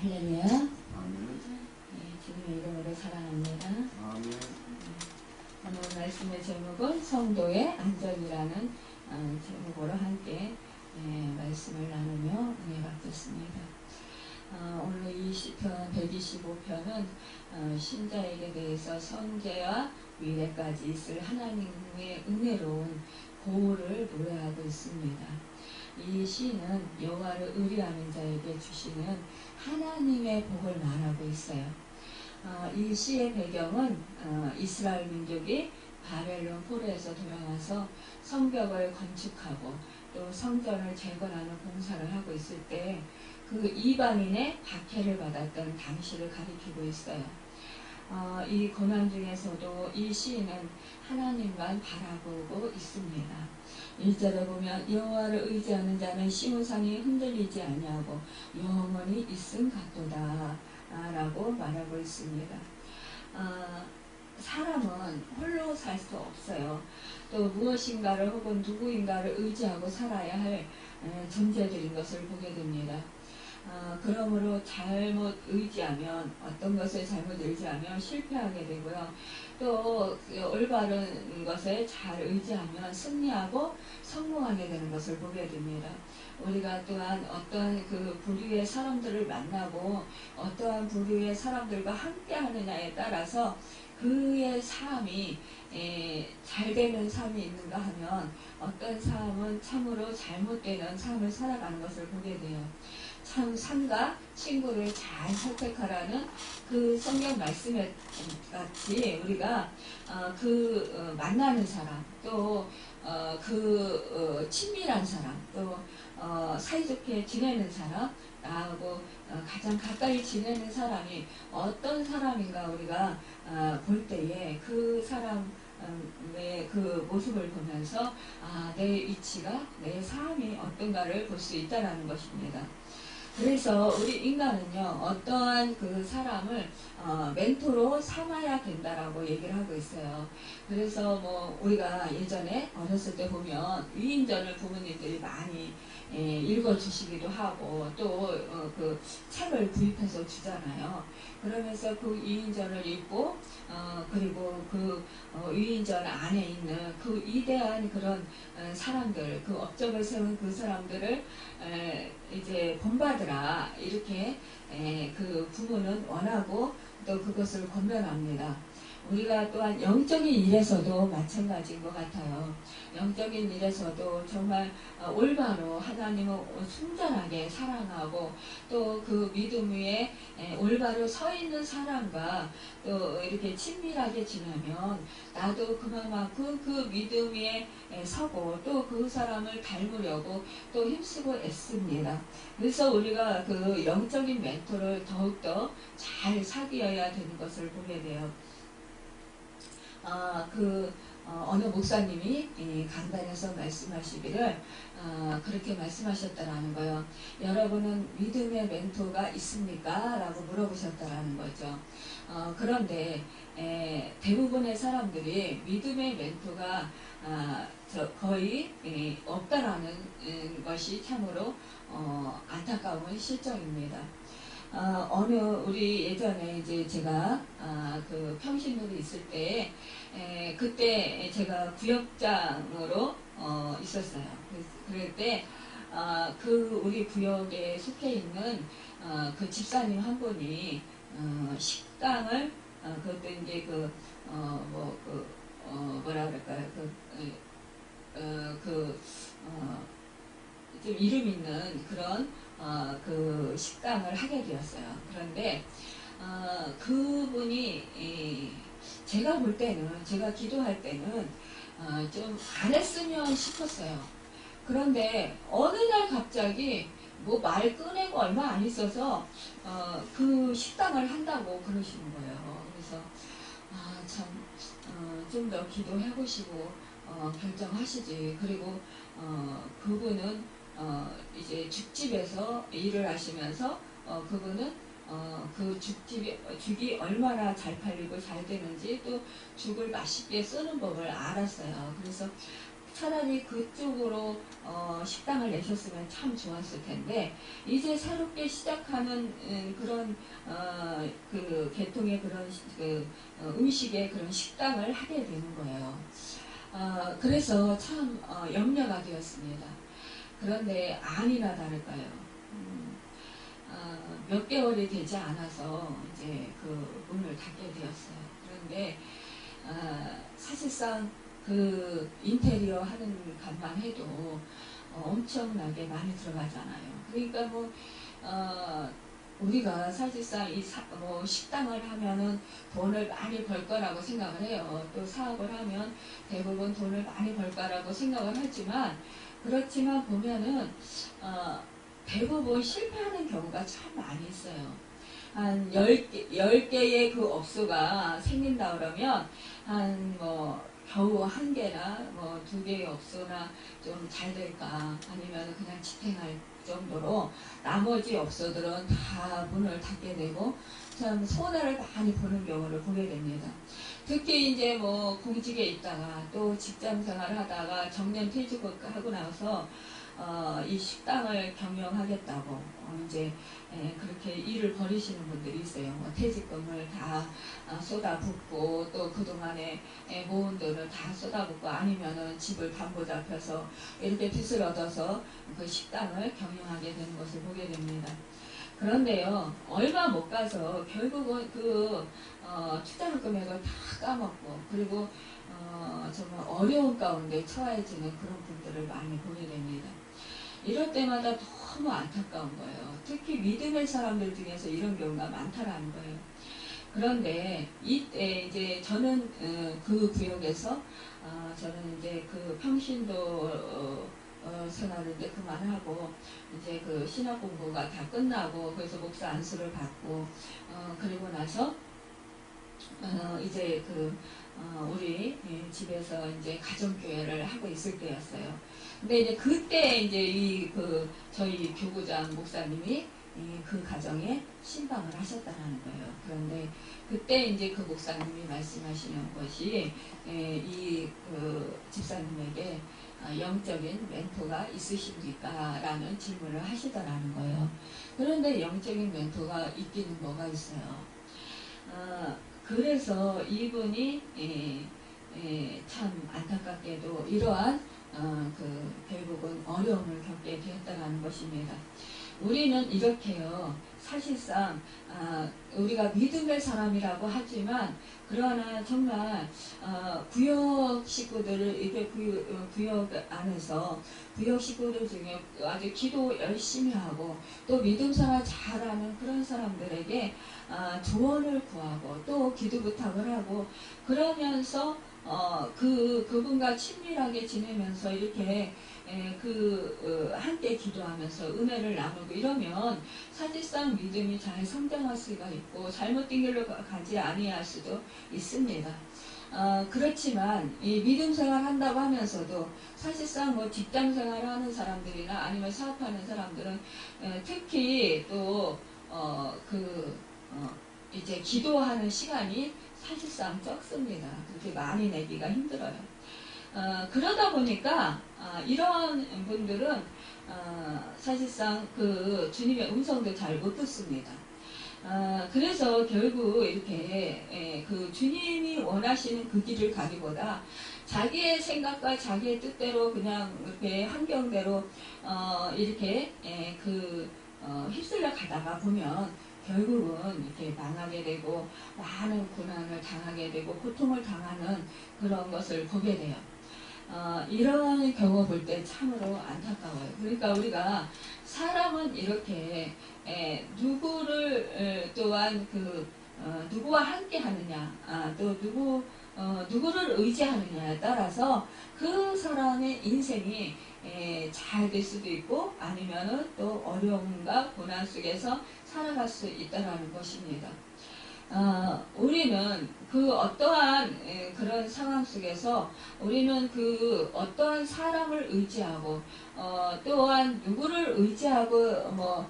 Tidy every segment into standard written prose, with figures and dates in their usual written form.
할렐루야. 아멘. 주님의 이름으로 사랑합니다. 아멘. 오늘 말씀의 제목은 성도의 안전이라는 제목으로 함께 말씀을 나누며 은혜 받겠습니다. 오늘 이 시편 125편은 신자에게 대해서 선제와 미래까지 있을 하나님의 은혜로운 보호를 노래하고 있습니다. 이 시는 여호와를 의뢰하는 자에게 주시는 하나님의 복을 말하고 있어요. 이 시의 배경은 이스라엘 민족이 바벨론 포로에서 돌아와서 성벽을 건축하고 또 성전을 재건하는 공사를 하고 있을 때 그 이방인의 박해를 받았던 당시를 가리키고 있어요. 이 고난 중에서도 이 시인은 하나님만 바라보고 있습니다. 1절에 보면 여호와를 의지하는 자는 시무산이 흔들리지 아니하고 영원히 있음 같도다 라고 말하고 있습니다. 사람은 홀로 살 수 없어요. 또 무엇인가를 혹은 누구인가를 의지하고 살아야 할 존재들인 것을 보게 됩니다. 그러므로 잘못 의지하면 어떤 것을 잘못 의지하면 실패하게 되고요. 또 올바른 것에 잘 의지하면 승리하고 성공하게 되는 것을 보게 됩니다. 우리가 또한 어떠한 그 부류의 사람들을 만나고 어떠한 부류의 사람들과 함께 하느냐에 따라서 그의 삶이 잘 되는 삶이 있는가 하면 어떤 삶은 참으로 잘못되는 삶을 살아가는 것을 보게 돼요. 참 삼가 친구를 잘 선택하라는 그 성경 말씀에 같이 우리가 만나는 사람 또 친밀한 사람 또 사이좋게 지내는 사람 나하고 가장 가까이 지내는 사람이 어떤 사람인가 우리가 볼 때에 그 사람의 그 모습을 보면서 내 위치가 내 삶이 어떤가를 볼 수 있다는 것입니다. 그래서 우리 인간은요 어떠한 그 사람을 멘토로 삼아야 된다라고 얘기를 하고 있어요. 그래서 뭐 우리가 예전에 어렸을 때 보면 위인전을 부모님들이 많이 읽어주시기도 하고 또 그 책을 구입해서 주잖아요. 그러면서 그 위인전을 읽고 그리고 그 위인전 안에 있는 그 위대한 그런 사람들, 그 업적을 세운 그 사람들을 이제 본받으라 이렇게 그 부모는 원하고 또 그것을 권면합니다. 우리가 또한 영적인 일에서도 마찬가지인 것 같아요. 영적인 일에서도 정말 올바로 하나님을 순전하게 사랑하고 또 그 믿음 위에 올바로 서 있는 사람과 또 이렇게 친밀하게 지내면 나도 그만큼 그 믿음 위에 서고 또 그 사람을 닮으려고 또 힘쓰고 애씁니다. 그래서 우리가 그 영적인 멘토를 더욱더 잘 사귀어야 되는 것을 보게 돼요. 어느 목사님이 강단에서 말씀하시기를 그렇게 말씀하셨다라는 거예요. 여러분은 믿음의 멘토가 있습니까? 라고 물어보셨다라는 거죠. 그런데 대부분의 사람들이 믿음의 멘토가 거의 없다라는 것이 참으로 안타까운 실정입니다. 우리 예전에 이제 제가 그 평신도에 있을 때 그때 제가 구역장으로 있었어요. 그럴 때 그 우리 구역에 속해 있는 그 집사님 한 분이 식당을 그것도 이제 뭐라 그럴까요? 좀 이름 있는 그런 그 식당을 하게 되었어요. 그런데 그분이 제가 볼 때는 제가 기도할 때는 좀 안 했으면 싶었어요. 그런데 어느 날 갑자기 뭐 말 꺼내고 얼마 안 있어서 그 식당을 한다고 그러시는 거예요. 그래서 참 좀 더 기도해 보시고 결정하시지. 그리고 그분은 이제 죽집에서 일을 하시면서 그분은 그 죽이 얼마나 잘 팔리고 잘 되는지 또 죽을 맛있게 쓰는 법을 알았어요. 그래서 차라리 그쪽으로 식당을 내셨으면 참 좋았을 텐데 이제 새롭게 시작하는 그런 그 계통의 그런 음식의 그런 식당을 하게 되는 거예요. 그래서 참 염려가 되었습니다. 그런데 아니나 다를까요. 몇 개월이 되지 않아서 이제 그 문을 닫게 되었어요. 그런데 사실상 그 인테리어 하는 값만 해도 엄청나게 많이 들어가잖아요. 그러니까 뭐 우리가 사실상 뭐 식당을 하면은 돈을 많이 벌 거라고 생각을 해요. 또 사업을 하면 대부분 돈을 많이 벌 거라고 생각을 하지만 그렇지만 보면은 대부분 실패하는 경우가 참 많이 있어요. 한 10개의 그 업소가 생긴다 그러면 한 뭐 겨우 한 개나 뭐 2개의 업소나 좀 잘 될까 아니면 그냥 지탱할 정도로 나머지 업소들은 다 문을 닫게 되고 참 손해를 많이 보는 경우를 보게 됩니다. 특히 이제 뭐 공직에 있다가 또 직장 생활을 하다가 정년 퇴직하고 나서 이 식당을 경영하겠다고 이제 그렇게 일을 벌이시는 분들이 있어요. 뭐 퇴직금을 다 쏟아붓고 또 그동안에 모은 돈을 다 쏟아붓고 아니면은 집을 담보 잡혀서 이렇게 빚을 얻어서 그 식당을 경영하게 되는 것을 보게 됩니다. 그런데요, 얼마 못 가서 결국은 그 투자한 금액을 다 까먹고 그리고 정말 어려운 가운데 처해지는 그런 분들을 많이 보게 됩니다. 이럴 때마다 너무 안타까운 거예요. 특히 믿음의 사람들 중에서 이런 경우가 많다라는 거예요. 그런데 이때 이제 저는 그 구역에서 저는 이제 그 평신도 생활을 이제 그만하고 이제 그 신학 공부가 다 끝나고 그래서 목사 안수를 받고 그리고 나서 이제 그 우리 집에서 이제 가정교회를 하고 있을 때였어요. 근데 이제 그때 이제 저희 교구장 목사님이 그 가정에 신방을 하셨다는 거예요. 그런데 그때 이제 그 목사님이 말씀하시는 것이 그 집사님에게 영적인 멘토가 있으십니까? 라는 질문을 하시더라는 거예요. 그런데 영적인 멘토가 있기는 뭐가 있어요. 그래서 이분이 참 안타깝게도 이러한 결국은 어려움을 겪게 되었다는 것입니다. 우리는 이렇게요. 사실상 우리가 믿음의 사람이라고 하지만 그러나 정말 구역 식구들을 이렇게 구역 안에서 구역 식구들 중에 아주 기도 열심히 하고 또 믿음 생활 잘하는 그런 사람들에게 조언을 구하고 또 기도 부탁을 하고 그러면서 그분과 친밀하게 지내면서 이렇게 함께 기도하면서 은혜를 나누고 이러면 사실상 믿음이 잘 성장할 수가 있고 잘못된 길로 가지 아니할 수도 있습니다. 그렇지만 이 믿음 생활 한다고 하면서도 사실상 뭐 직장 생활 하는 사람들이나 아니면 사업하는 사람들은 특히 또 이제 기도하는 시간이 사실상 적습니다. 그렇게 많이 내기가 힘들어요. 그러다 보니까 이런 분들은 사실상 그 주님의 음성도 잘 못 듣습니다. 그래서 결국 이렇게 그 주님이 원하시는 그 길을 가기보다 자기의 생각과 자기의 뜻대로 그냥 이렇게 환경대로 이렇게 휩쓸려 가다가 보면 결국은 이렇게 망하게 되고 많은 고난을 당하게 되고 고통을 당하는 그런 것을 보게 돼요. 이런 경우 볼 때 참으로 안타까워요. 그러니까 우리가 사람은 이렇게 누구를 또한 누구와 함께 하느냐, 또 누구를 의지하느냐에 따라서 그 사람의 인생이 잘 될 수도 있고 아니면은 또 어려움과 고난 속에서 살아갈 수 있다는 것입니다. 우리는 그 어떠한 그런 상황 속에서 우리는 그 어떠한 사람을 의지하고 또한 누구를 의지하고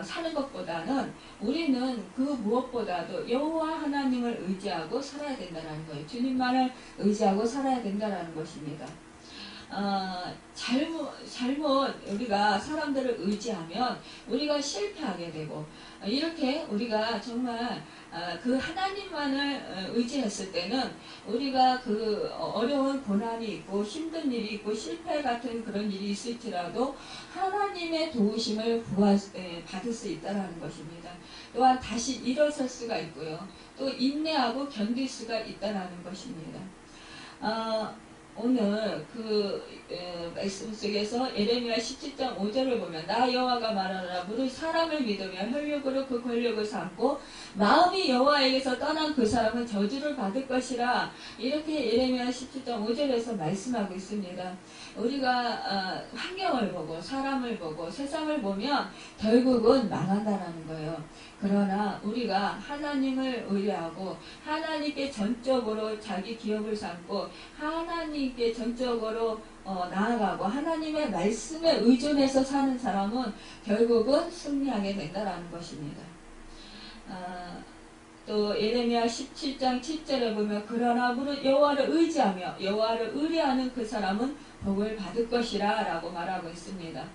사는 것보다는 우리는 그 무엇보다도 여호와 하나님을 의지하고 살아야 된다는 거예요. 주님만을 의지하고 살아야 된다는 것입니다. 잘못 우리가 사람들을 의지하면 우리가 실패하게 되고, 이렇게 우리가 정말 그 하나님만을 의지했을 때는 우리가 그 어려운 고난이 있고 힘든 일이 있고 실패 같은 그런 일이 있을지라도 하나님의 도우심을 받을 수 있다는 것입니다. 또한 다시 일어설 수가 있고요. 또 인내하고 견딜 수가 있다는 것입니다. 오늘 말씀 속에서 예레미야 17장 5절을 보면 나 여호와가 말하노라 무릇 사람을 믿으며 혈육으로 그 권력을 삼고 마음이 여호와에게서 떠난 그 사람은 저주를 받을 것이라, 이렇게 예레미야 17장 5절에서 말씀하고 있습니다. 우리가 환경을 보고 사람을 보고 세상을 보면 결국은 망한다라는 거예요. 그러나 우리가 하나님을 의뢰하고 하나님께 전적으로 자기 기업을 삼고 하나님께 전적으로 나아가고 하나님의 말씀에 의존해서 사는 사람은 결국은 승리하게 된다는 것입니다. 또 예레미야 17장 7절에 보면 그러나 무릇 여호와를 의지하며 여호와를 의뢰하는 그 사람은 복을 받을 것이라 라고 말하고 있습니다.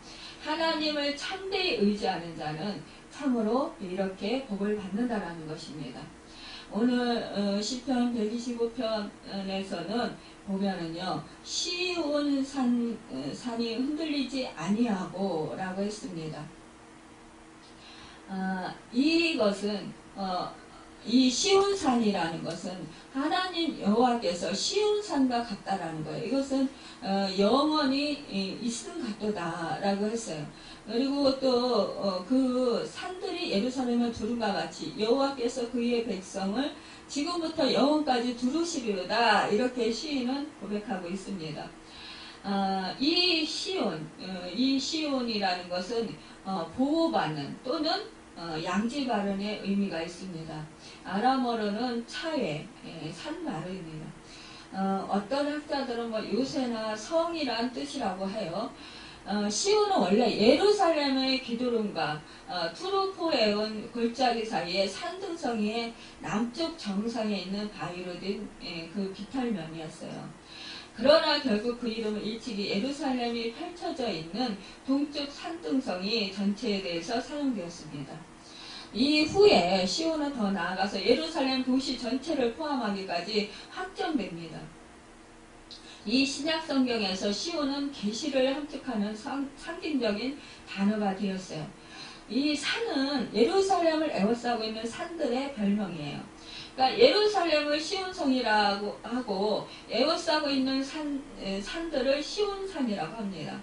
하나님을 참되이 의지하는 자는 참으로 이렇게 복을 받는다라는 것입니다. 오늘 시편 125편에서는 보면은요, 시온 산이 흔들리지 아니하고 라고 했습니다. 이것은 이 시온산이라는 것은 하나님 여호와께서 시온산과 같다라는 거예요. 이것은 영원히 있음 같도다라고 했어요. 그리고 또 그 산들이 예루살렘을 두른과 같이 여호와께서 그의 백성을 지금부터 영원까지 두르시리로다, 이렇게 시인은 고백하고 있습니다. 이 시온이라는 것은 보호받는 또는 양지바른의 의미가 있습니다. 아람어로는 차회, 산마루입니다. 어떤 학자들은 요새나 성이란 뜻이라고 해요. 시온은 원래 예루살렘의 기드론과 투르포에온 골짜기 사이에 산등성이의 남쪽 정상에 있는 바위로 된 그 비탈면이었어요. 그러나 결국 그 이름은 일찍이 예루살렘이 펼쳐져 있는 동쪽 산등성이 전체에 대해서 사용되었습니다. 이후에 시온은 더 나아가서 예루살렘 도시 전체를 포함하기까지 확정됩니다. 이 신약 성경에서 시온은 계시를 함축하는 상징적인 단어가 되었어요. 이 산은 예루살렘을 에워싸고 있는 산들의 별명이에요. 그러니까 예루살렘을 시온성이라고 하고 에워싸고 있는 산들을 시온산이라고 합니다.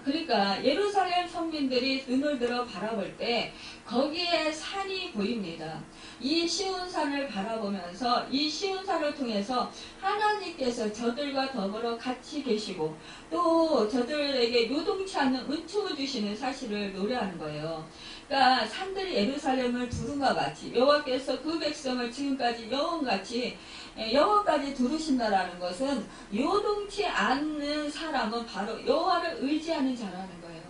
그러니까 예루살렘 성민들이 눈을 들어 바라볼 때 거기에 산이 보입니다. 이 시온산을 바라보면서 이 시온산을 통해서 하나님께서 저들과 더불어 같이 계시고 또 저들에게 요동치 않는 은총을 주시는 사실을 노래하는 거예요. 그러니까 산들이 예루살렘을 두른과 같이 여호와께서 그 백성을 지금까지 영원까지 두르신다라는 것은 요동치 않는 사람은 바로 여호와를 의지하는 자라는 거예요.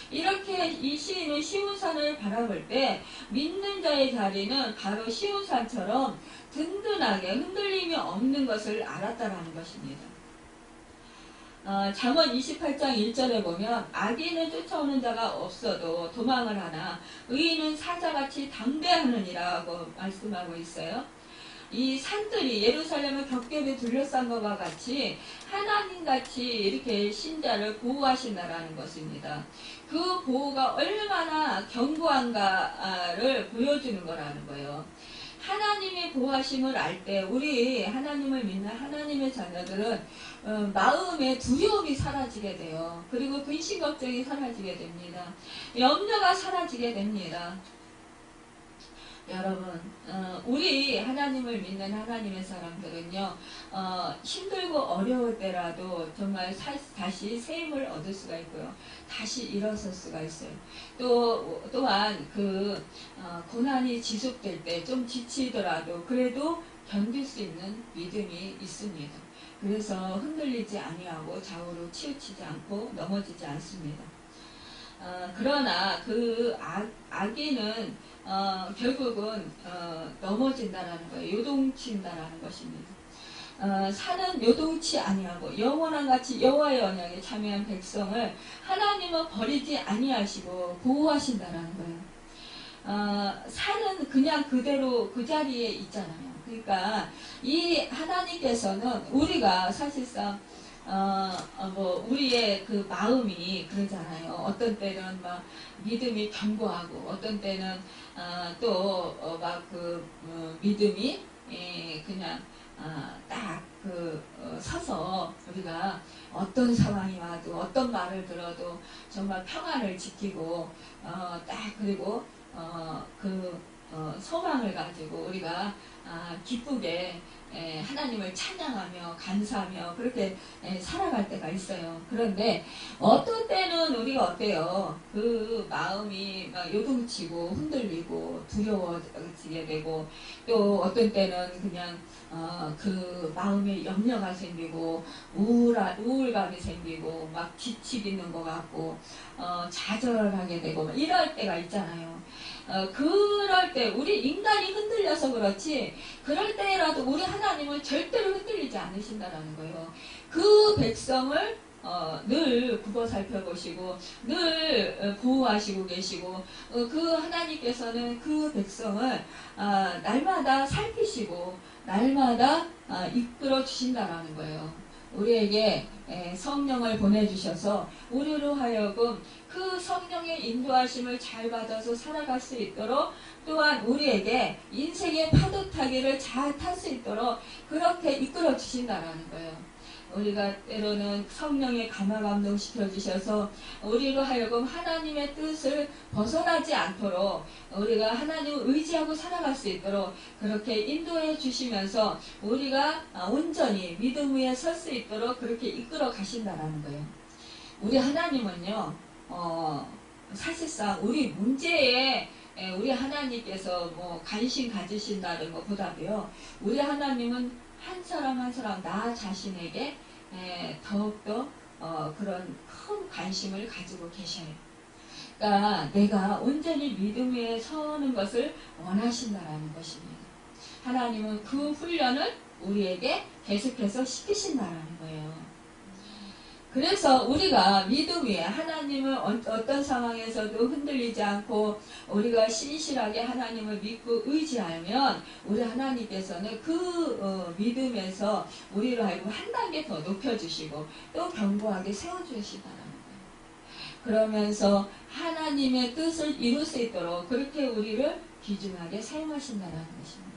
이렇게 이 시인은 시온산을 바라볼 때 믿는 자의 자리는 바로 시온산처럼 든든하게 흔들림이 없는 것을 알았다라는 것입니다. 잠언 28장 1절에 보면 악인을 쫓아오는 자가 없어도 도망을 하나 의인은 사자같이 담대하느니라고 말씀하고 있어요. 이 산들이 예루살렘을 겹겹이 둘러싼 것과 같이 하나님같이 이렇게 신자를 보호하신다라는 것입니다. 그 보호가 얼마나 견고한가를 보여주는 거라는 거예요. 하나님의 보호하심을 알 때 우리 하나님을 믿는 하나님의 자녀들은 마음의 두려움이 사라지게 돼요. 그리고 근심 걱정이 사라지게 됩니다. 염려가 사라지게 됩니다. 여러분, 우리 하나님을 믿는 하나님의 사람들은요, 힘들고 어려울 때라도 정말 다시 새 힘을 얻을 수가 있고요. 다시 일어설 수가 있어요. 또한 고난이 지속될 때 좀 지치더라도 그래도 견딜 수 있는 믿음이 있습니다. 그래서 흔들리지 아니하고 좌우로 치우치지 않고 넘어지지 않습니다. 그러나 그 악인은 결국은 넘어진다라는 거예요. 요동친다라는 것입니다. 산은 요동치 아니하고 영원한 같이 여호와의 언약에 참여한 백성을 하나님은 버리지 아니하시고 보호하신다라는 거예요. 산은 그냥 그대로 그 자리에 있잖아요. 그러니까 이 하나님께서는 우리가 사실상 우리의 그 마음이 그러잖아요. 어떤 때는 막 믿음이 견고하고, 어떤 때는 믿음이 그냥 딱 서서 우리가 어떤 상황이 와도 어떤 말을 들어도 정말 평안을 지키고 그리고 소망을 가지고 우리가 기쁘게 하나님을 찬양하며 감사하며 그렇게 살아갈 때가 있어요. 그런데 어떤 때는 우리가 어때요? 그 마음이 막 요동치고 흔들리고 두려워지게 되고, 또 어떤 때는 그냥 그 마음에 염려가 생기고 우울감이 생기고 막 지치는 것 같고 좌절하게 되고 막 이럴 때가 있잖아요. 그럴 때 우리 인간이 흔들려서 그렇지, 그럴 때라도 우리 하나님은 절대로 흔들리지 않으신다라는 거예요. 그 백성을 늘 굽어 살펴보시고 늘 보호하시고 계시고, 그 하나님께서는 그 백성을 날마다 살피시고 날마다 이끌어 주신다라는 거예요. 우리에게 성령을 보내주셔서 우리로 하여금 그 성령의 인도하심을 잘 받아서 살아갈 수 있도록, 또한 우리에게 인생의 파도 타기를 잘 탈 수 있도록 그렇게 이끌어 주신다라는 거예요. 우리가 때로는 성령의 감화 감동시켜 주셔서 우리로 하여금 하나님의 뜻을 벗어나지 않도록 우리가 하나님을 의지하고 살아갈 수 있도록 그렇게 인도해 주시면서 우리가 온전히 믿음 위에 설 수 있도록 그렇게 이끌어 가신다라는 거예요. 우리 하나님은요, 사실상 우리 문제에 우리 하나님께서 관심 가지신다는 것보다도요, 우리 하나님은 한 사람 한 사람 나 자신에게 더욱더 그런 큰 관심을 가지고 계셔요. 그러니까 내가 온전히 믿음 위에 서는 것을 원하신다라는 것입니다. 하나님은 그 훈련을 우리에게 계속해서 시키신다라는 거예요. 그래서 우리가 믿음 위에 하나님을 어떤 상황에서도 흔들리지 않고 우리가 신실하게 하나님을 믿고 의지하면 우리 하나님께서는 그 믿음에서 우리를 하여금 한 단계 더 높여주시고 또 견고하게 세워주시다라는 거예요. 그러면서 하나님의 뜻을 이룰 수 있도록 그렇게 우리를 귀중하게 사용하신다는 것입니다.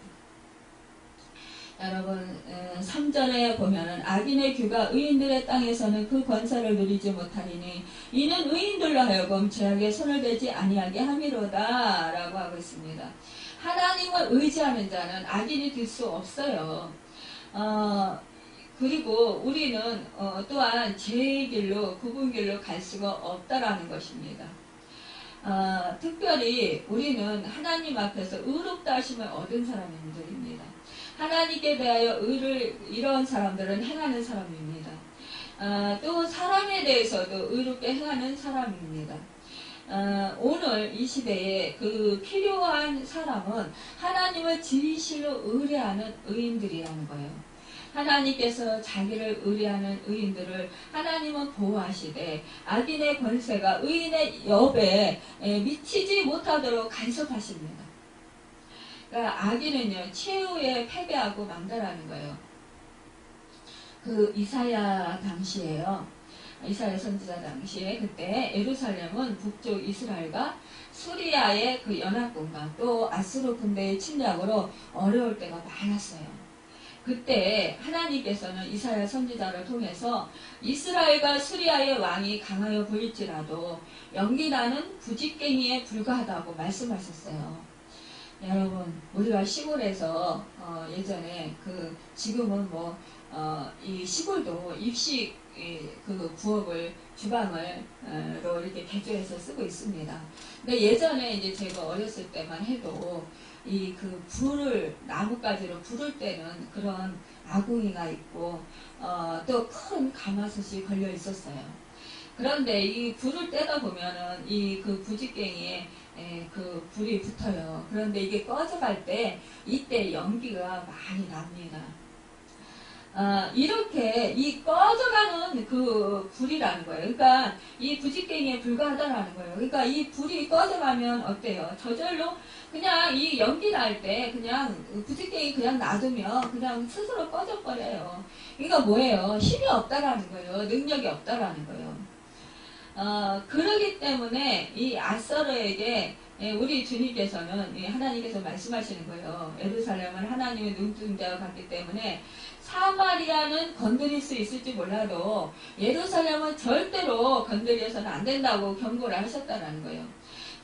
여러분, 3절에 보면은 악인의 규가 의인들의 땅에서는 그 권세를 누리지 못하리니 이는 의인들로 하여금 죄악에 손을 대지 아니하게 함이로다 라고 하고 있습니다. 하나님을 의지하는 자는 악인이 될 수 없어요. 그리고 우리는 또한 죄의 길로 구분 길로 갈 수가 없다라는 것입니다. 특별히 우리는 하나님 앞에서 의롭다 하심을 얻은 사람들입니다. 하나님께 대하여 의를 이런 사람들은 행하는 사람입니다. 또 사람에 대해서도 의롭게 행하는 사람입니다. 오늘 이 시대에 그 필요한 사람은 하나님을 진실로 의뢰하는 의인들이라는 거예요. 하나님께서 자기를 의뢰하는 의인들을 하나님은 보호하시되 악인의 권세가 의인의 여배에 미치지 못하도록 간섭하십니다. 그러니까 악인은요, 최후에 패배하고 망달하는 거예요. 그 이사야 당시에요. 이사야 선지자 당시에 그때 예루살렘은 북쪽 이스라엘과 수리아의 그 연합군과 또 아수르 군대의 침략으로 어려울 때가 많았어요. 그때 하나님께서는 이사야 선지자를 통해서 이스라엘과 수리아의 왕이 강하여 보일지라도 연기나는 부직갱이에 불과하다고 말씀하셨어요. 여러분, 우리가 시골에서 예전에 지금은 이 시골도 입식 그 부엌을 주방으로 이렇게 개조해서 쓰고 있습니다. 근데 예전에 이제 제가 어렸을 때만 해도 불을 나뭇가지로 불을 때는 그런 아궁이가 있고 또 큰 가마솥이 걸려 있었어요. 그런데 이 불을 떼다 보면은 그 부직갱이에 그 불이 붙어요. 그런데 이게 꺼져갈 때 이때 연기가 많이 납니다. 이렇게 이 꺼져가는 그 불이라는 거예요. 그러니까 이 부직갱이에 불과하다라는 거예요. 그러니까 이 불이 꺼져가면 어때요? 저절로 그냥 이 연기 날 때 그냥 부직갱이 그냥 놔두면 그냥 스스로 꺼져버려요. 그러니까 뭐예요? 힘이 없다라는 거예요. 능력이 없다라는 거예요. 그러기 때문에 이 아서르에게 우리 주님께서는 하나님께서 말씀하시는 거예요. 예루살렘은 하나님의 눈동자와 같기 때문에 사마리아는 건드릴 수 있을지 몰라도 예루살렘은 절대로 건드려서는 안 된다고 경고를 하셨다는 거예요.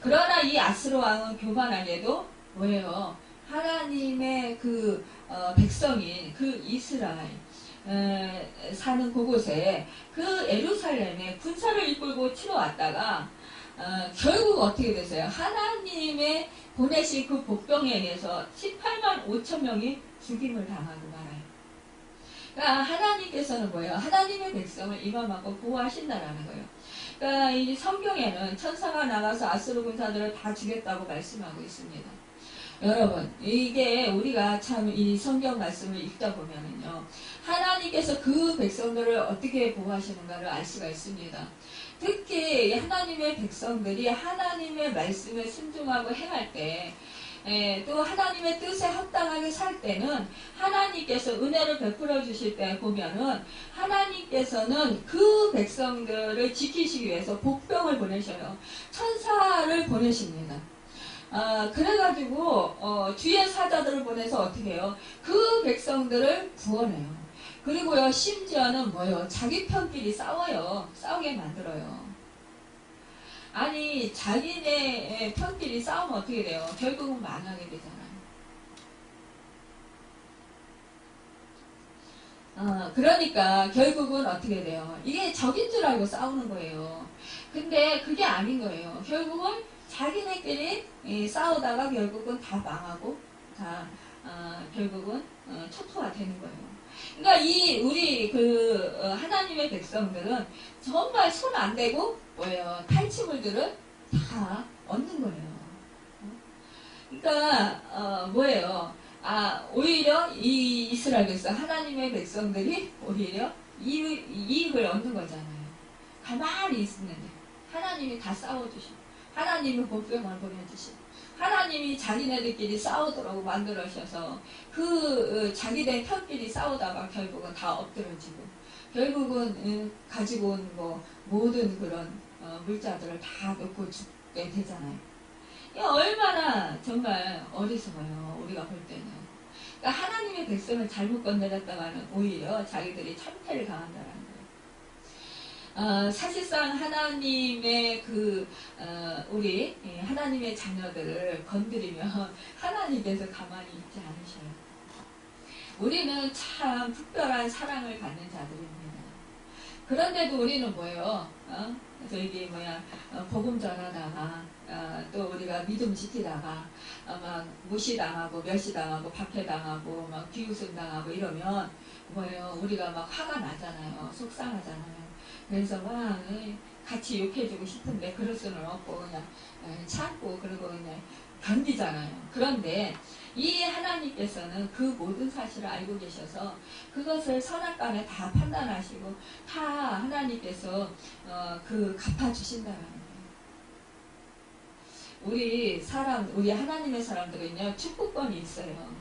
그러나 이 아스로 왕은 교만하게도 뭐예요? 하나님의 그 백성인 그 이스라엘 사는 그곳에 그 예루살렘에 군사를 이끌고 치러 왔다가 결국 어떻게 됐어요? 하나님의 보내신 그 복병에 의해서 18만 5천 명이 죽임을 당하고 말아요. 그러니까 하나님께서는 뭐예요? 하나님의 백성을 임함하고 보호하신다라는 거예요. 그러니까 이 성경에는 천사가 나가서 아스루 군사들을 다 죽였다고 말씀하고 있습니다. 여러분, 이게 우리가 참 이 성경 말씀을 읽다 보면은요, 하나님께서 그 백성들을 어떻게 보호하시는가를 알 수가 있습니다. 특히 하나님의 백성들이 하나님의 말씀에 순종하고 행할 때, 또 하나님의 뜻에 합당하게 살 때는 하나님께서 은혜를 베풀어 주실 때 보면은 하나님께서는 그 백성들을 지키시기 위해서 복병을 보내셔요. 천사를 보내십니다. 그래가지고 뒤에 사자들을 보내서 어떻게 해요? 그 백성들을 구원해요. 그리고요, 심지어는 뭐예요? 자기 편끼리 싸워요. 싸우게 만들어요. 아니, 자기네 편끼리 싸우면 어떻게 돼요? 결국은 망하게 되잖아요. 그러니까 결국은 어떻게 돼요? 이게 적인 줄 알고 싸우는 거예요. 근데 그게 아닌 거예요. 결국은 자기네끼리 싸우다가 결국은 다 망하고 다 결국은 초토화 되는 거예요. 그러니까 우리 하나님의 백성들은 정말 손 안 대고 뭐예요? 탈취물들을 다 얻는 거예요. 그러니까 뭐예요? 오히려 이 이스라엘 백성, 하나님의 백성들이 오히려 이익을 얻는 거잖아요. 가만히 있는데 하나님이 다 싸워주시고 하나님이 복병을 보내주시고 하나님이 자기네들끼리 싸우도록 만들어셔서 자기네 편끼리 싸우다가 결국은 다 엎드러지고 결국은 가지고 온 모든 그런 물자들을 다 놓고 죽게 되잖아요. 이게 얼마나 정말 어리석어요. 우리가 볼 때는. 그러니까 하나님의 백성을 잘못 건드렸다가는 오히려 자기들이 참패를 당한다라는 거예요. 사실상 하나님의 우리 하나님의 자녀들을 건드리면 하나님께서 가만히 있지 않으셔요. 우리는 참 특별한 사랑을 받는 자들입니다. 그런데도 우리는 뭐예요? 복음 전하다가 또 우리가 믿음 지키다가 막 무시당하고 멸시당하고 박해당하고 막 비웃음당하고 이러면 뭐예요? 우리가 막 화가 나잖아요. 속상하잖아요. 그래서 막 같이 욕해주고 싶은데 그럴 수는 없고 그냥 참고 그러고 그냥 견디잖아요. 그런데 이 하나님께서는 그 모든 사실을 알고 계셔서 그것을 선악간에 다 판단하시고 다 하나님께서 갚아주신다는 거예요. 우리 하나님의 사람들은요, 축복권이 있어요.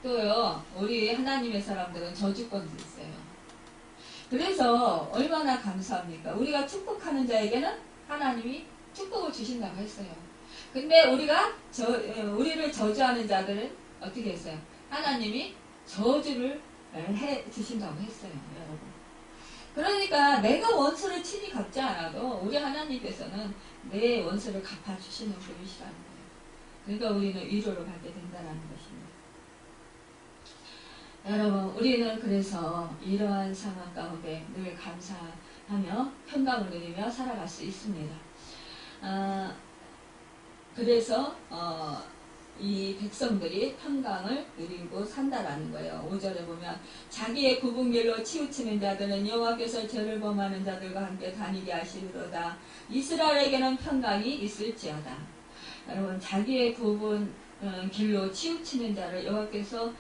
또요, 우리 하나님의 사람들은 저주권도 있어요. 그래서 얼마나 감사합니까? 우리가 축복하는 자에게는 하나님이 축복을 주신다고 했어요. 근데 우리를 저주하는 자들은 어떻게 했어요? 하나님이 저주를 해 주신다고 했어요, 여러분. 그러니까 내가 원수를 친히 갚지 않아도 우리 하나님께서는 내 원수를 갚아주시는 분이시라는 거예요. 그러니까 우리는 위로를 받게 된다는 것입니다. 여러분, 우리는 그래서 이러한 상황 가운데 늘 감사하며 평강을 누리며 살아갈 수 있습니다. 그래서 이 백성들이 평강을 누리고 산다라는 거예요. 5절에 보면 자기의 굽은 길로 치우치는 자들은 여호와께서 죄를 범하는 자들과 함께 다니게 하시리로다. 이스라엘에게는 평강이 있을지어다. 여러분, 자기의 굽은 길로 치우치는 자를 여호와께서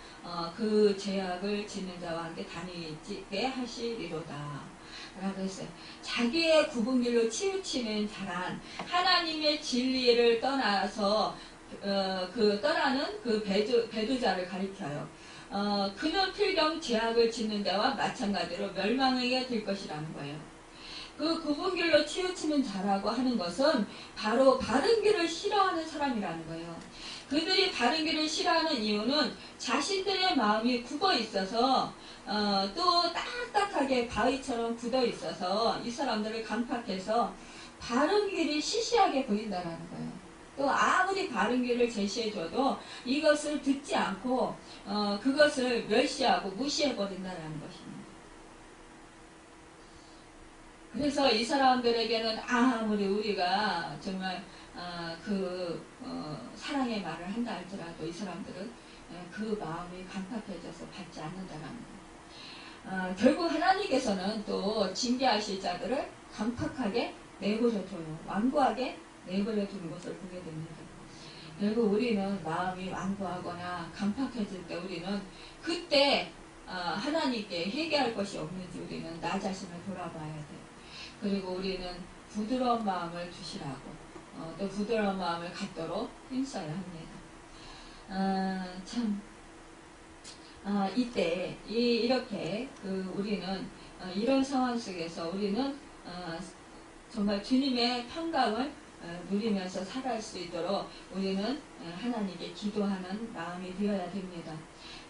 그 죄악을 짓는 자와 함께 다니게 하시리로다 라고 했어요. 자기의 굽은 길로 치우치는 자란 하나님의 진리를 떠나서 떠나는 그 배도자를 가리켜요. 그는 필경 죄악을 짓는 자와 마찬가지로 멸망하게 될 것이라는 거예요. 그 굽은 길로 치우치는 자라고 하는 것은 바로 바른 길을 싫어하는 사람이라는 거예요. 그들이 바른 길을 싫어하는 이유는 자신들의 마음이 굽어 있어서 또 딱딱하게 바위처럼 굳어 있어서 이 사람들을 간파해서 바른 길이 시시하게 보인다는 거예요. 또 아무리 바른 길을 제시해줘도 이것을 듣지 않고 그것을 멸시하고 무시해버린다는 것입니다. 그래서 이 사람들에게는 아무리 우리가 정말 사랑의 말을 한다 할지라도 이 사람들은 그 마음이 간파해져서 받지 않는다는 거예요. 결국 하나님께서는 또 징계하실 자들을 강팍하게 내버려둬요. 완고하게 내버려 두는 것을 보게 됩니다. 결국 우리는 마음이 완고하거나 강팍해질 때 우리는 그때 하나님께 회개할 것이 없는지 우리는 나 자신을 돌아봐야 돼요. 그리고 우리는 부드러운 마음을 주시라고 또 부드러운 마음을 갖도록 힘써야 합니다. 이때 이렇게 우리는 이런 상황 속에서 우리는 정말 주님의 평강을 누리면서 살아갈 수 있도록 우리는 하나님께 기도하는 마음이 되어야 됩니다.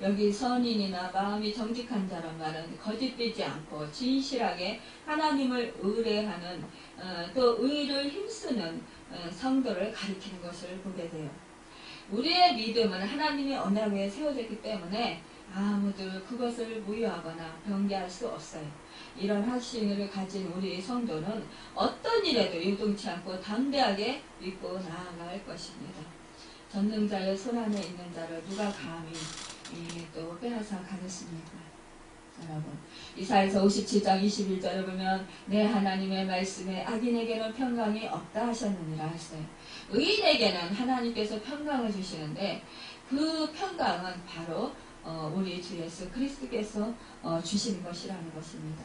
여기 선인이나 마음이 정직한 자란 말은 거짓되지 않고 진실하게 하나님을 의뢰하는 또 의를 힘쓰는 성도를 가리키는 것을 보게 돼요. 우리의 믿음은 하나님의 언약에 세워졌기 때문에 아무도 그것을 무효하거나 변개할 수 없어요. 이런 확신을 가진 우리 성도는 어떤 일에도 유동치 않고 담대하게 믿고 나아갈 것입니다. 전능자의 손안에 있는 자를 누가 감히 또 빼앗아 가겠습니까? 여러분, 이사야서 57장 21절을 보면 내 하나님의 말씀에 악인에게는 평강이 없다 하셨느니라 했어요. 의인에게는 하나님께서 평강을 주시는데 그 평강은 바로 우리 주 예수 그리스도께서 주시는 것이라는 것입니다.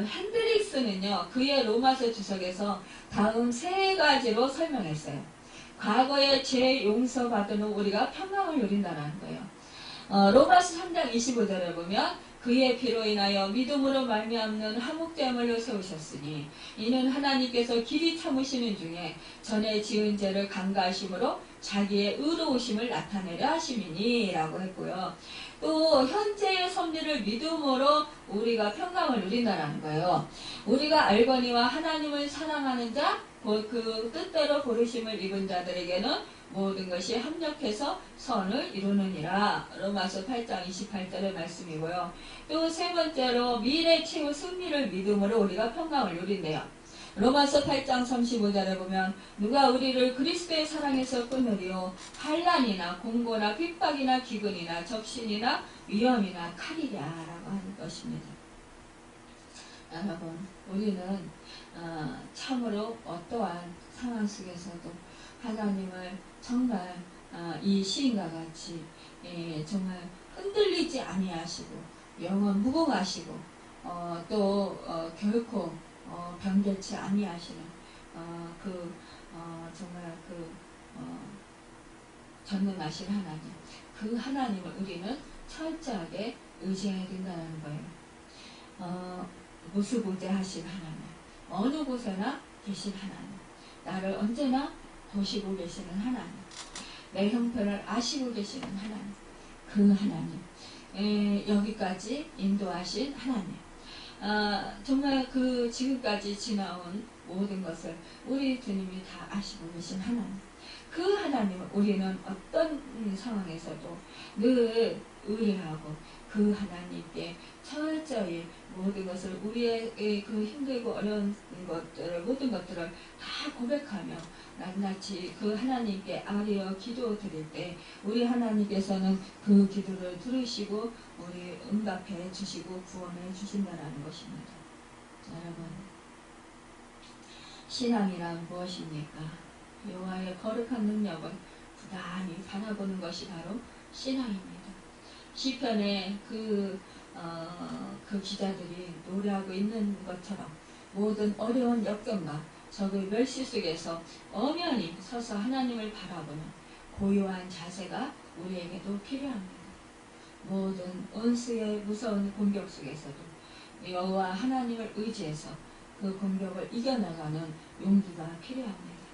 핸드릭스는요, 그의 로마서 주석에서 다음 세 가지로 설명했어요. 과거에 죄 용서받은 후 우리가 평강을 누린다는 거예요. 로마서 3장 25절에 보면 그의 피로 인하여 믿음으로 말미암는 화목제물로 세우셨으니 이는 하나님께서 길이 참으시는 중에 전에 지은 죄를 간과하심으로 자기의 의로우심을 나타내려 하심이니 라고 했고요. 또 현재의 섭리를 믿음으로 우리가 평강을 누린다는 거예요. 우리가 알거니와 하나님을 사랑하는 자 그 뜻대로 부르심을 입은 자들에게는 모든 것이 합력해서 선을 이루느니라. 로마서 8장 28절의 말씀이고요. 또 세 번째로 미래 최후 승리를 믿음으로 우리가 평강을 누린대요. 로마서 8장 35절에 보면 누가 우리를 그리스도의 사랑에서 끊으리요 환난이나 공고나 핍박이나 기근이나 적신이나 위험이나 칼이랴 라고 하는 것입니다. 여러분, 우리는 참으로 어떠한 상황 속에서도 하나님을 정말 이 시인과 같이 정말 흔들리지 아니하시고 영원 무궁하시고 또 결코 변개치 아니하시는 정말 전능하신 하나님, 그 하나님을 우리는 철저하게 의지해야 된다는 거예요. 무수부재하신 하나님, 어느 곳에나 계신 하나님, 나를 언제나 보시고 계시는 하나님, 내 형편을 아시고 계시는 하나님, 그 하나님, 여기까지 인도하신 하나님, 정말 지금까지 지나온 모든 것을 우리 주님이 다 아시고 계신 하나님, 그 하나님을 우리는 어떤 상황에서도 늘 의뢰하고 그 하나님께 철저히 모든 것을 우리의 그 힘들고 어려운 것들을 모든 것들을 다 고백하며 낱낱이 그 하나님께 아뢰어 기도 드릴 때 우리 하나님께서는 그 기도를 들으시고 우리 응답해 주시고 구원해 주신다는 것입니다. 여러분, 신앙이란 무엇입니까? 여호와의 거룩한 능력을 부단히 바라보는 것이 바로 신앙입니다. 시편에 그 기자들이 노래하고 있는 것처럼 모든 어려운 역경과 적의 멸시 속에서 엄연히 서서 하나님을 바라보는 고요한 자세가 우리에게도 필요합니다. 모든 원수의 무서운 공격 속에서도 여호와 하나님을 의지해서 그 공격을 이겨나가는 용기가 필요합니다.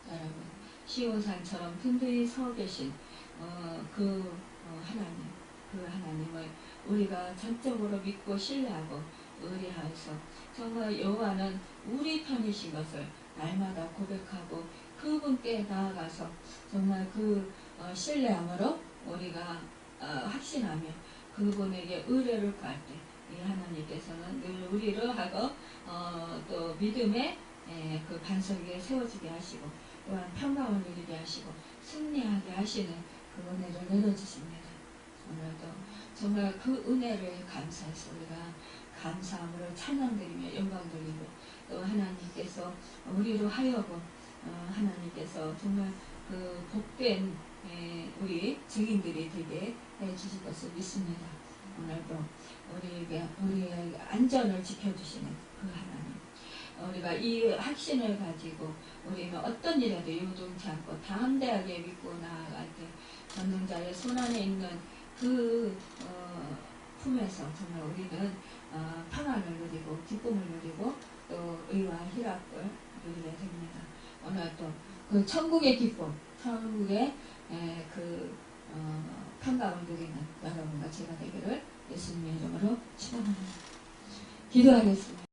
여러분, 시온산처럼 든든히 서 계신 하나님을 우리가 전적으로 믿고 신뢰하고 의뢰하여서 정말 여호와는 우리 편이신 것을 날마다 고백하고 그분께 나아가서 정말 신뢰함으로 우리가 확신하며 그분에게 의뢰를 구할 때 이 하나님께서는 늘 우리를 하고 또 믿음의 그 반석 위에 세워지게 하시고 또한 평강을 누리게 하시고 승리하게 하시는 그 은혜를 내려주십니다. 오늘도 정말 그 은혜를 감사해서 우리가 감사함으로 찬양드리며 영광드리고 또 하나님께서 우리로 하여금 하나님께서 정말 그 복된 우리 증인들이 되게 해주실 것을 믿습니다. 오늘도 우리의 안전을 지켜주시는 그 하나님, 우리가 이 확신을 가지고 우리는 어떤 일에도 요동치 않고 담대하게 믿고 나아갈 때 전능자의 손안에 있는 그 품에서 정말 우리는 평안을 누리고 기쁨을 누리고 또 의와 희락을 누리게 됩니다. 오늘 또 그 천국의 기쁨, 천국의 평강을 누리는 여러분과 제가 되기를 예수님의 이름으로 축원합니다. 기도하겠습니다.